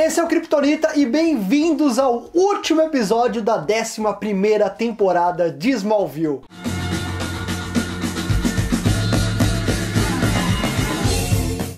Esse é o Kryptonita e bem-vindos ao último episódio da 11ª temporada de Smallville.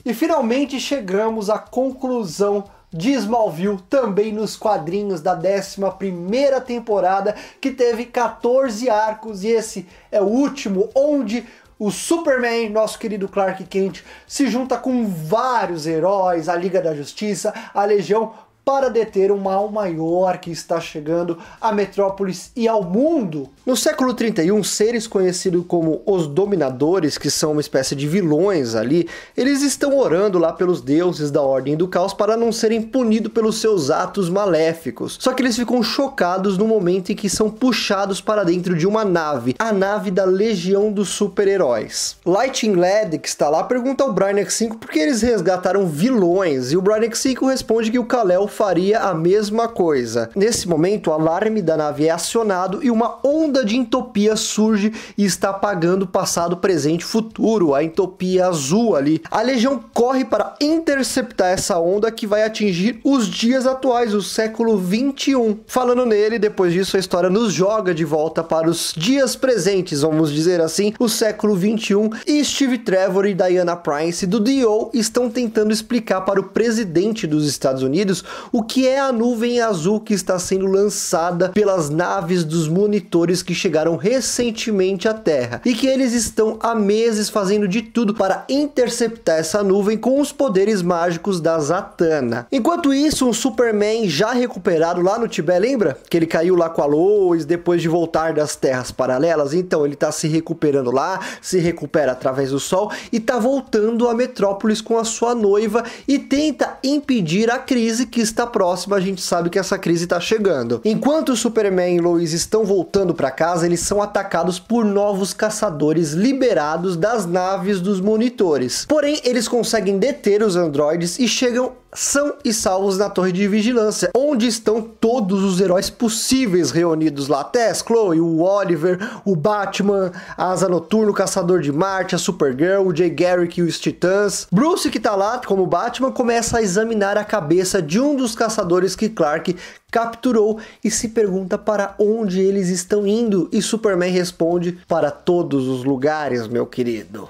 E finalmente chegamos à conclusão de Smallville, também nos quadrinhos da 11ª temporada, que teve 14 arcos, e esse é o último, onde o Superman, nosso querido Clark Kent, se junta com vários heróis, a Liga da Justiça, a Legião, para deter o mal maior que está chegando a Metrópolis e ao mundo. No século 31, seres conhecidos como os Dominadores, que são uma espécie de vilões ali, eles estão orando lá pelos deuses da Ordem do Caos para não serem punidos pelos seus atos maléficos. Só que eles ficam chocados no momento em que são puxados para dentro de uma nave, a nave da Legião dos Super-Heróis. Lightning Lad, que está lá, pergunta ao Brainiac 5 por que eles resgataram vilões, e o Brainiac 5 responde que o Kal-El faria a mesma coisa. Nesse momento, o alarme da nave é acionado e uma onda de entropia surge e está apagando o passado, presente e futuro, a entropia azul ali. A Legião corre para interceptar essa onda que vai atingir os dias atuais, o século 21. Falando nele, depois disso a história nos joga de volta para os dias presentes, vamos dizer assim, o século 21, e Steve Trevor e Diana Prince do D.O. estão tentando explicar para o presidente dos Estados Unidos o que é a nuvem azul que está sendo lançada pelas naves dos monitores que chegaram recentemente à Terra, e que eles estão há meses fazendo de tudo para interceptar essa nuvem com os poderes mágicos da Zatanna. Enquanto isso, um Superman já recuperado lá no Tibete, lembra? Que ele caiu lá com a Lois depois de voltar das terras paralelas? Então ele está se recuperando lá, se recupera através do Sol e está voltando a Metrópolis com a sua noiva e tenta impedir a crise que está próxima. A gente sabe que essa crise está chegando. Enquanto o Superman e Lois estão voltando para casa, eles são atacados por novos caçadores liberados das naves dos monitores. Porém, eles conseguem deter os androides e chegam são e salvos na torre de vigilância, onde estão todos os heróis possíveis reunidos lá. Tess, Chloe, o Oliver, o Batman, a Asa Noturna, o Caçador de Marte, a Supergirl, o Jay Garrick e os Titãs. Bruce, que tá lá como Batman, começa a examinar a cabeça de um dos caçadores que Clark capturou e se pergunta para onde eles estão indo, e Superman responde: para todos os lugares, meu querido.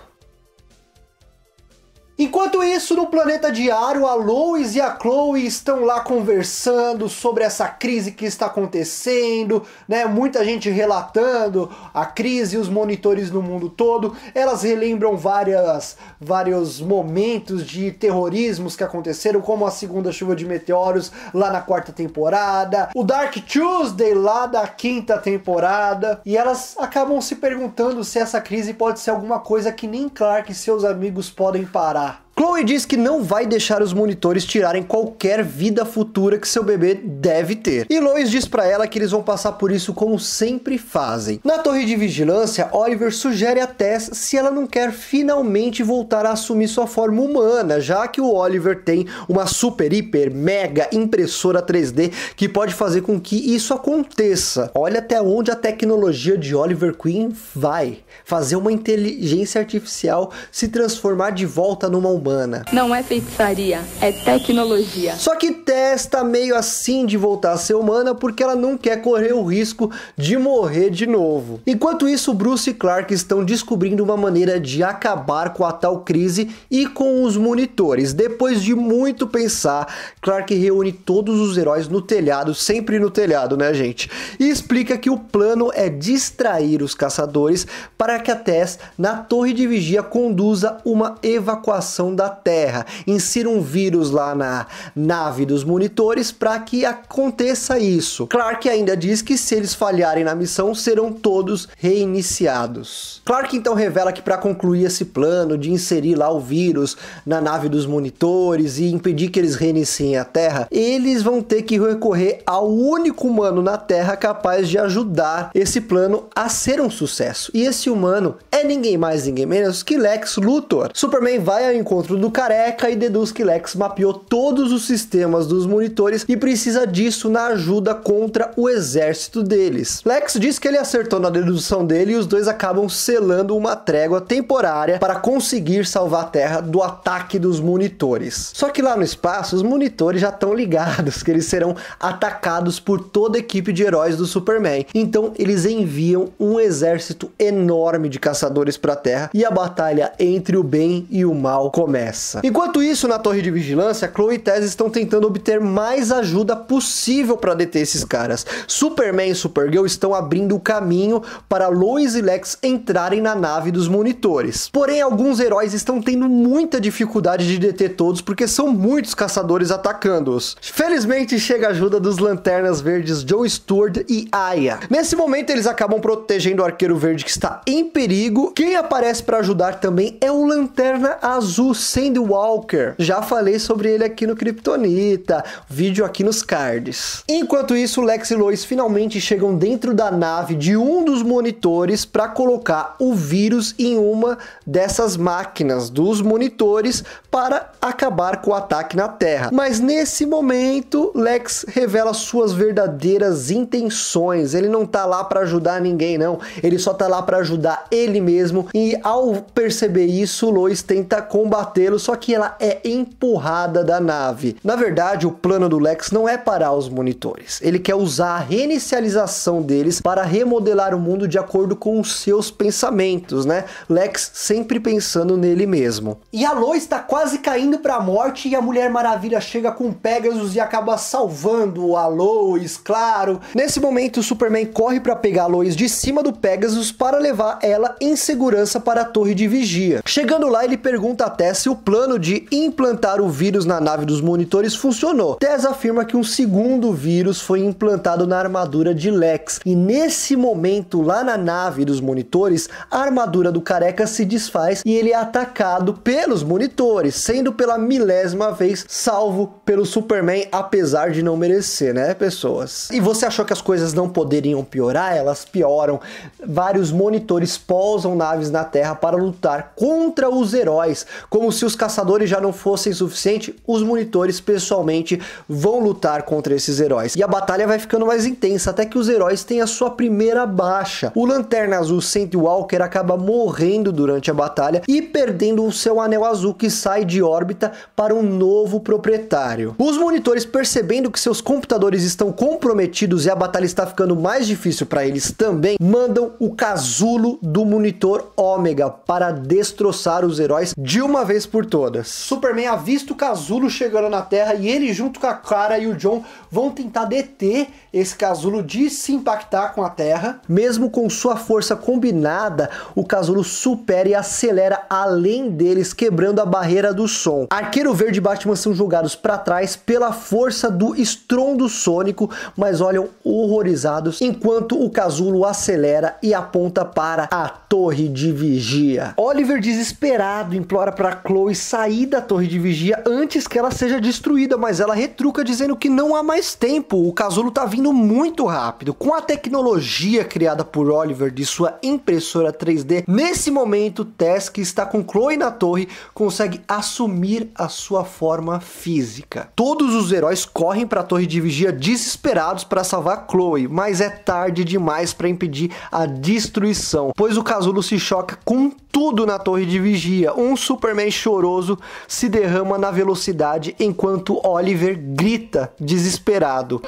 Enquanto isso, no planeta diário, a Lois e a Chloe estão lá conversando sobre essa crise que está acontecendo, né? Muita gente relatando a crise e os monitores no mundo todo. Elas relembram vários momentos de terrorismos que aconteceram, como a segunda chuva de meteoros lá na 4ª temporada, o Dark Tuesday lá da 5ª temporada, e elas acabam se perguntando se essa crise pode ser alguma coisa que nem Clark e seus amigos podem parar. Chloe diz que não vai deixar os monitores tirarem qualquer vida futura que seu bebê deve ter. E Lois diz pra ela que eles vão passar por isso como sempre fazem. Na torre de vigilância, Oliver sugere a Tess se ela não quer finalmente voltar a assumir sua forma humana, já que o Oliver tem uma super, hiper, mega impressora 3D que pode fazer com que isso aconteça. Olha até onde a tecnologia de Oliver Queen vai. Fazer uma inteligência artificial se transformar de volta numa humana. Não é feitiçaria, é tecnologia. Só que Tess tá meio assim de voltar a ser humana porque ela não quer correr o risco de morrer de novo. Enquanto isso, Bruce e Clark estão descobrindo uma maneira de acabar com a tal crise e com os monitores. Depois de muito pensar, Clark reúne todos os heróis no telhado, sempre no telhado, né, gente? E explica que o plano é distrair os caçadores para que a Tess, na torre de vigia, conduza uma evacuação da Terra, insira um vírus lá na nave dos monitores para que aconteça isso. Clark ainda diz que se eles falharem na missão, serão todos reiniciados. Clark então revela que para concluir esse plano de inserir lá o vírus na nave dos monitores e impedir que eles reiniciem a Terra, eles vão ter que recorrer ao único humano na Terra capaz de ajudar esse plano a ser um sucesso. E esse humano é ninguém mais, ninguém menos que Lex Luthor. Superman vai ao encontro encontro do Careca e deduz que Lex mapeou todos os sistemas dos monitores e precisa disso na ajuda contra o exército deles. Lex diz que ele acertou na dedução dele e os dois acabam selando uma trégua temporária para conseguir salvar a Terra do ataque dos monitores. Só que lá no espaço, os monitores já estão ligados que eles serão atacados por toda a equipe de heróis do Superman. Então eles enviam um exército enorme de caçadores para a Terra e a batalha entre o bem e o mal começa. Enquanto isso, na torre de vigilância, Chloe e Tess estão tentando obter mais ajuda possível para deter esses caras. Superman e Supergirl estão abrindo o caminho para Lois e Lex entrarem na nave dos monitores. Porém, alguns heróis estão tendo muita dificuldade de deter todos porque são muitos caçadores atacando-os. Felizmente chega a ajuda dos Lanternas Verdes John Stewart e Aya. Nesse momento eles acabam protegendo o Arqueiro Verde que está em perigo. Quem aparece para ajudar também é o Lanterna Azul Sandy Walker. Já falei sobre ele aqui no Kryptonita, vídeo aqui nos cards. Enquanto isso, Lex e Lois finalmente chegam dentro da nave de um dos monitores para colocar o vírus em uma dessas máquinas dos monitores para acabar com o ataque na Terra. Mas nesse momento, Lex revela suas verdadeiras intenções. Ele não tá lá para ajudar ninguém, não. Ele só tá lá para ajudar ele mesmo. E ao perceber isso, Lois tenta combatê-lo, só que ela é empurrada da nave. Na verdade, o plano do Lex não é parar os monitores. Ele quer usar a reinicialização deles para remodelar o mundo de acordo com os seus pensamentos, né? Lex sempre pensando nele mesmo. E a Lois está quase caindo para a morte e a Mulher Maravilha chega com Pegasus e acaba salvando a Lois, claro. Nesse momento, o Superman corre para pegar a Lois de cima do Pegasus para levar ela em segurança para a torre de vigia. Chegando lá, ele pergunta a Tess se o plano de implantar o vírus na nave dos monitores funcionou. Tess afirma que um segundo vírus foi implantado na armadura de Lex. E nesse momento, lá na nave dos monitores, a armadura do Careca se desfaz e ele é atacado pelos monitores, sendo pela milésima vez salvo pelo Superman, apesar de não merecer, né, pessoas? E você achou que as coisas não poderiam piorar? Elas pioram. Vários monitores pousam naves na Terra para lutar contra os heróis. Como se os caçadores já não fossem suficiente, os monitores pessoalmente vão lutar contra esses heróis. E a batalha vai ficando mais intensa, até que os heróis têm a sua primeira baixa. O Lanterna Azul Sandy Walker acaba morrendo durante a batalha e perdendo o seu anel azul, que sai de órbita para um novo proprietário. Os monitores, percebendo que seus computadores estão comprometidos e a batalha está ficando mais difícil para eles também, mandam o casulo do monitor Ômega para destroçar os heróis de uma vez por todas. Superman avista o casulo chegando na Terra e ele, junto com a Kara e o John, vão tentar deter esse casulo de se impactar com a Terra. Mesmo com sua força combinada, o casulo supera e acelera além deles, quebrando a barreira do som. Arqueiro Verde e Batman são jogados para trás pela força do estrondo sônico, mas olham horrorizados enquanto o casulo acelera e aponta para a torre de vigia. Oliver, desesperado, implora para Chloe sair da torre de vigia antes que ela seja destruída, mas ela retruca dizendo que não há mais tempo, o casulo tá vindo muito rápido. Com a tecnologia criada por Oliver de sua impressora 3D, nesse momento Tess, que está com Chloe na torre, consegue assumir a sua forma física. Todos os heróis correm para a torre de vigia desesperados para salvar Chloe, mas é tarde demais para impedir a destruição, pois o casulo se choca com tudo na torre de vigia. Um Superman choroso se derrama na velocidade enquanto Oliver grita desesperado.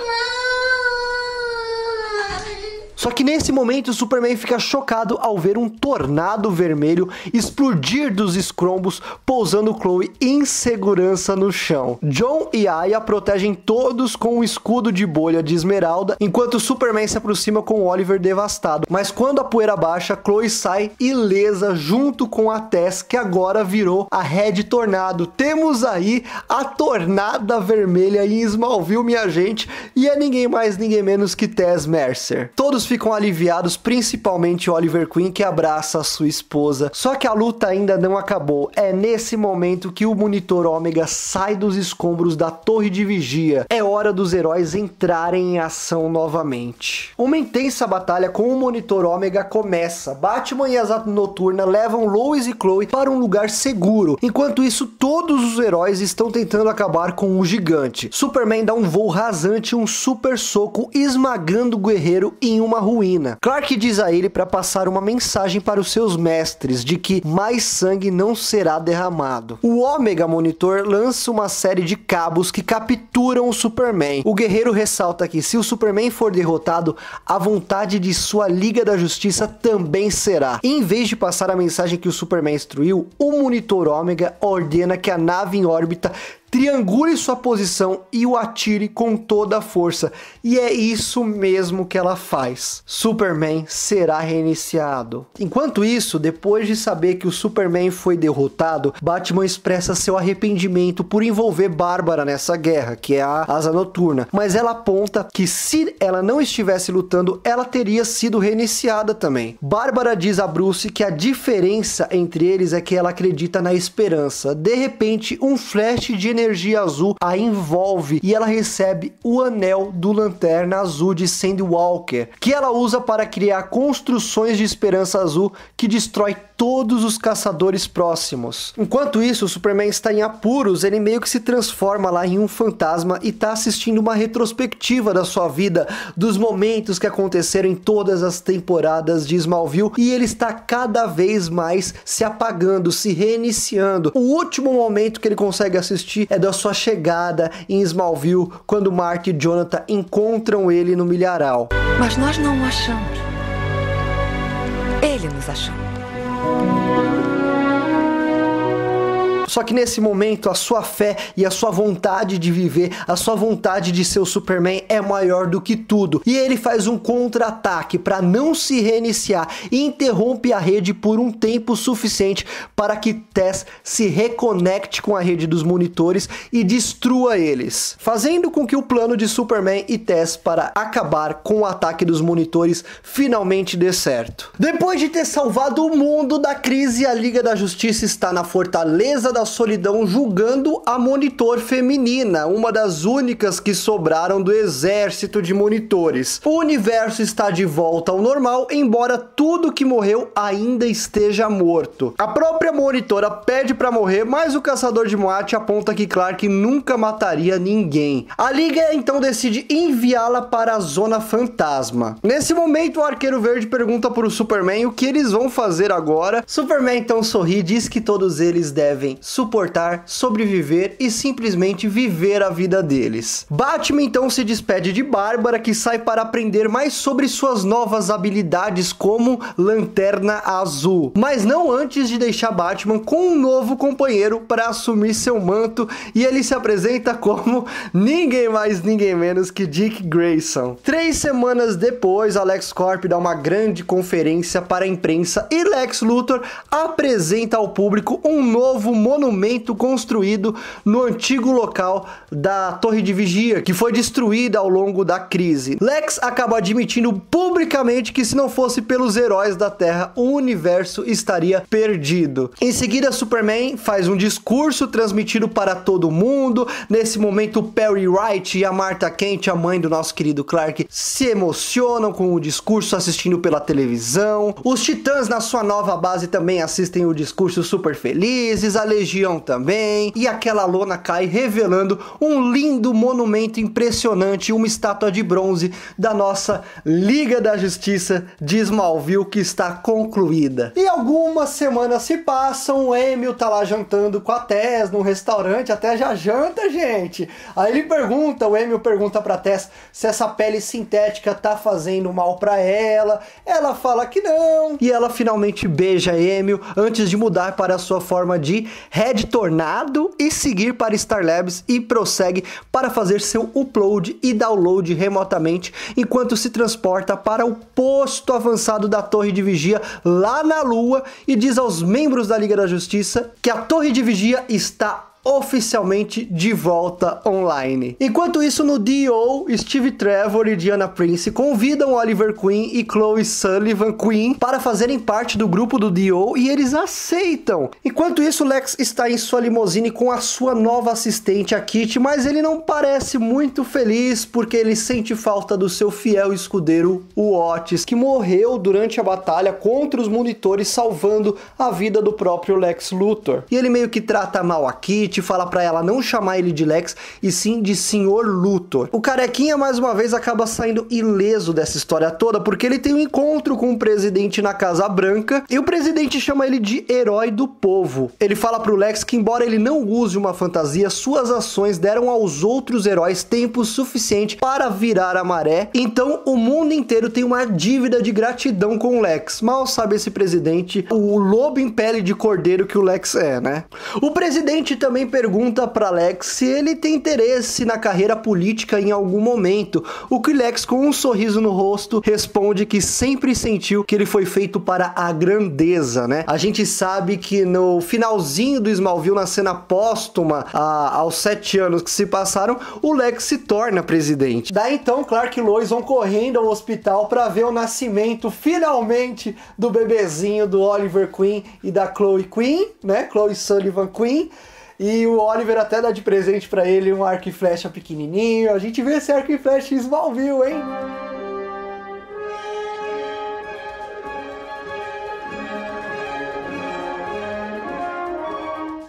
Só que nesse momento o Superman fica chocado ao ver um tornado vermelho explodir dos escombros, pousando Chloe em segurança no chão. John e Aya protegem todos com um escudo de bolha de esmeralda, enquanto o Superman se aproxima com o Oliver devastado. Mas quando a poeira baixa, Chloe sai ilesa junto com a Tess, que agora virou a Red Tornado. Temos aí a Tornada Vermelha em Smallville, minha gente, e é ninguém mais, ninguém menos que Tess Mercer. Todos ficam aliviados, principalmente Oliver Queen, que abraça a sua esposa. Só que a luta ainda não acabou. É nesse momento que o Monitor Ômega sai dos escombros da torre de vigia. É hora dos heróis entrarem em ação novamente. Uma intensa batalha com o Monitor Ômega começa. Batman e Asa Noturna levam Lois e Chloe para um lugar seguro. Enquanto isso, todos os heróis estão tentando acabar com o gigante. Superman dá um voo rasante e um super soco, esmagando o guerreiro em uma ruína. Clark diz a ele para passar uma mensagem para os seus mestres de que mais sangue não será derramado. O Ômega Monitor lança uma série de cabos que capturam o Superman. O guerreiro ressalta que se o Superman for derrotado, a vontade de sua Liga da Justiça também será. Em vez de passar a mensagem que o Superman instruiu, o Monitor Ômega ordena que a nave em órbita triangule sua posição e o atire com toda a força. E é isso mesmo que ela faz. Superman será reiniciado. Enquanto isso, depois de saber que o Superman foi derrotado, Batman expressa seu arrependimento por envolver Bárbara nessa guerra, que é a Asa Noturna. Mas ela aponta que se ela não estivesse lutando, ela teria sido reiniciada também. Bárbara diz a Bruce que a diferença entre eles é que ela acredita na esperança. De repente, um flash de energia azul a envolve e ela recebe o anel do Lanterna Azul de Sandy Walker, que ela usa para criar construções de esperança azul que destrói todos os caçadores próximos. Enquanto isso, o Superman está em apuros, ele meio que se transforma lá em um fantasma e está assistindo uma retrospectiva da sua vida, dos momentos que aconteceram em todas as temporadas de Smallville, e ele está cada vez mais se apagando, se reiniciando. O último momento que ele consegue assistir é da sua chegada em Smallville, quando Mark e Jonathan encontram ele no milharal. Mas nós não o achamos. Ele nos achou. Só que nesse momento a sua fé e a sua vontade de viver, a sua vontade de ser o Superman é maior do que tudo. E ele faz um contra-ataque para não se reiniciar e interrompe a rede por um tempo suficiente para que Tess se reconecte com a rede dos monitores e destrua eles, fazendo com que o plano de Superman e Tess para acabar com o ataque dos monitores finalmente dê certo. Depois de ter salvado o mundo da crise, a Liga da Justiça está na Fortaleza da Solidão julgando a Monitor feminina, uma das únicas que sobraram do exército de monitores. O universo está de volta ao normal, embora tudo que morreu ainda esteja morto. A própria Monitora pede para morrer, mas o Caçador de Moate aponta que Clark nunca mataria ninguém. A Liga então decide enviá-la para a Zona Fantasma. Nesse momento, o Arqueiro Verde pergunta para o Superman o que eles vão fazer agora. Superman então sorri e diz que todos eles devem suportar, sobreviver e simplesmente viver a vida deles. Batman então se despede de Bárbara, que sai para aprender mais sobre suas novas habilidades como Lanterna Azul, mas não antes de deixar Batman com um novo companheiro para assumir seu manto, e ele se apresenta como ninguém mais, ninguém menos que Dick Grayson. 3 semanas depois, a LexCorp dá uma grande conferência para a imprensa e Lex Luthor apresenta ao público um novo monumento construído no antigo local da Torre de Vigia, que foi destruída ao longo da crise. Lex acaba admitindo publicamente que se não fosse pelos heróis da Terra, o universo estaria perdido. Em seguida, Superman faz um discurso transmitido para todo mundo. Nesse momento, Perry Wright e a Martha Kent, a mãe do nosso querido Clark, se emocionam com o discurso assistindo pela televisão. Os Titãs na sua nova base também assistem o discurso super felizes, a Legião também, e aquela lona cai revelando um lindo monumento impressionante, uma estátua de bronze da nossa Liga da Justiça de Smallville, que está concluída. E algumas semanas se passam, o Emil tá lá jantando com a Tess num restaurante, até já janta, gente. Aí o Emil pergunta pra Tess se essa pele sintética tá fazendo mal pra ela. Ela fala que não, e ela finalmente beija Emil antes de mudar para a sua forma de Red Tornado e seguir para Star Labs, e prossegue para fazer seu upload e download remotamente enquanto se transporta para o posto avançado da Torre de Vigia lá na Lua e diz aos membros da Liga da Justiça que a Torre de Vigia está oficialmente de volta online. Enquanto isso, no D.O., Steve Trevor e Diana Prince convidam Oliver Queen e Chloe Sullivan Queen para fazerem parte do grupo do D.O. e eles aceitam. Enquanto isso, Lex está em sua limusine com a sua nova assistente, a Kitty, mas ele não parece muito feliz porque ele sente falta do seu fiel escudeiro, o Otis, que morreu durante a batalha contra os monitores, salvando a vida do próprio Lex Luthor. E ele meio que trata mal a Kitty, fala pra ela não chamar ele de Lex e sim de Sr. Luthor. O carequinha mais uma vez acaba saindo ileso dessa história toda porque ele tem um encontro com o presidente na Casa Branca e o presidente chama ele de herói do povo. Ele fala pro Lex que embora ele não use uma fantasia, suas ações deram aos outros heróis tempo suficiente para virar a maré, então o mundo inteiro tem uma dívida de gratidão com o Lex. Mal sabe esse presidente o lobo em pele de cordeiro que o Lex é, né? O presidente também pergunta para Lex se ele tem interesse na carreira política em algum momento, o que Lex, com um sorriso no rosto, responde que sempre sentiu que ele foi feito para a grandeza, né? A gente sabe que no finalzinho do Smallville, na cena póstuma, aos 7 anos que se passaram, o Lex se torna presidente. Daí então, Clark e Lois vão correndo ao hospital para ver o nascimento, finalmente, do bebezinho do Oliver Queen e da Chloe Queen, né? Chloe Sullivan Queen. E o Oliver até dá de presente pra ele um arco e flecha pequenininho. A gente vê esse arco e flecha em Smallville, hein?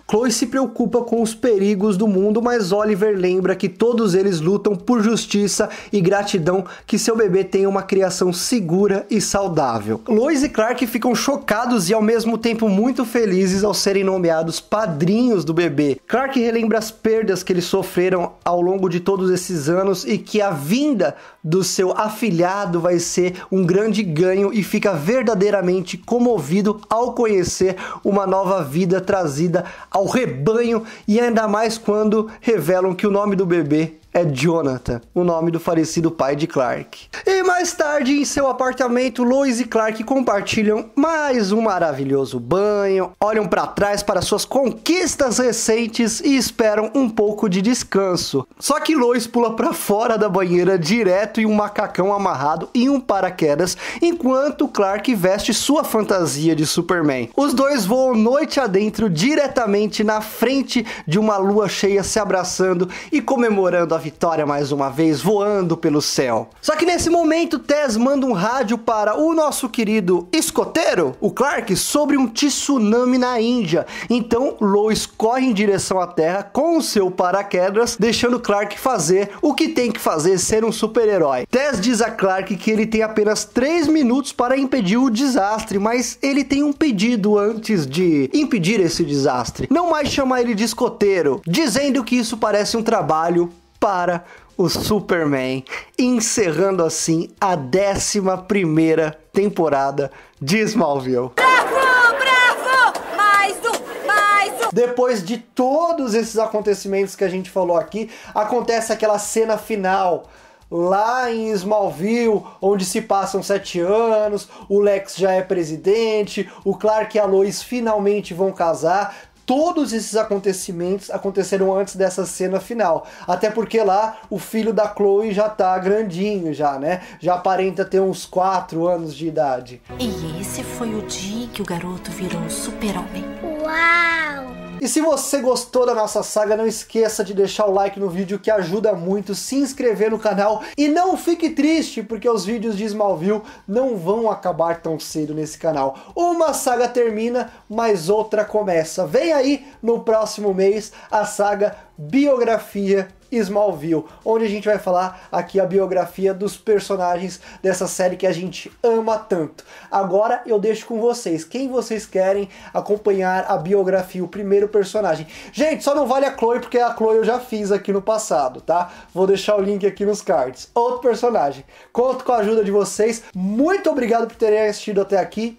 Chloe se preocupa com os perigos do mundo, mas Oliver lembra que todos eles lutam por justiça e gratidão que seu bebê tenha uma criação segura e saudável. Lois e Clark ficam chocados e ao mesmo tempo muito felizes ao serem nomeados padrinhos do bebê. Clark relembra as perdas que eles sofreram ao longo de todos esses anos e que a vinda do seu afilhado vai ser um grande ganho e fica verdadeiramente comovido ao conhecer uma nova vida trazida ao rebanho e ainda mais quando revelam que o nome do bebê é Jonathan, o nome do falecido pai de Clark. E mais tarde, em seu apartamento, Lois e Clark compartilham mais um maravilhoso banho, olham para trás para suas conquistas recentes e esperam um pouco de descanso. Só que Lois pula para fora da banheira direto em um macacão amarrado e um paraquedas, enquanto Clark veste sua fantasia de Superman. Os dois voam noite adentro diretamente na frente de uma lua cheia, se abraçando e comemorando a vitória mais uma vez, voando pelo céu. Só que nesse momento, Tess manda um rádio para o nosso querido escoteiro, o Clark, sobre um tsunami na Índia. Então, Lois corre em direção à Terra com o seu paraquedas, deixando Clark fazer o que tem que fazer, ser um super-herói. Tess diz a Clark que ele tem apenas 3 minutos para impedir o desastre, mas ele tem um pedido antes de impedir esse desastre. Não mais chamar ele de escoteiro, dizendo que isso parece um trabalho para o Superman, encerrando assim a 11ª temporada de Smallville. Bravo, bravo! Mais um! Depois de todos esses acontecimentos que a gente falou aqui, acontece aquela cena final lá em Smallville, onde se passam 7 anos, o Lex já é presidente, o Clark e a Lois finalmente vão casar. Todos esses acontecimentos aconteceram antes dessa cena final. Até porque lá o filho da Chloe já tá grandinho já, né? Já aparenta ter uns 4 anos de idade. E esse foi o dia em que o garoto virou um super-homem. Uau! E se você gostou da nossa saga, não esqueça de deixar o like no vídeo, que ajuda muito, se inscrever no canal e não fique triste, porque os vídeos de Smallville não vão acabar tão cedo nesse canal. Uma saga termina, mas outra começa. Vem aí no próximo mês a saga Biografia Smallville, onde a gente vai falar aqui a biografia dos personagens dessa série que a gente ama tanto. Agora eu deixo com vocês, quem vocês querem acompanhar a biografia, o primeiro personagem. Gente, só não vale a Chloe, porque a Chloe eu já fiz aqui no passado, tá? Vou deixar o link aqui nos cards. Outro personagem. Conto com a ajuda de vocês. Muito obrigado por terem assistido até aqui.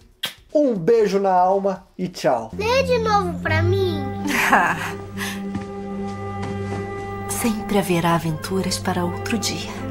Um beijo na alma e tchau. Lê de novo pra mim. Sempre haverá aventuras para outro dia.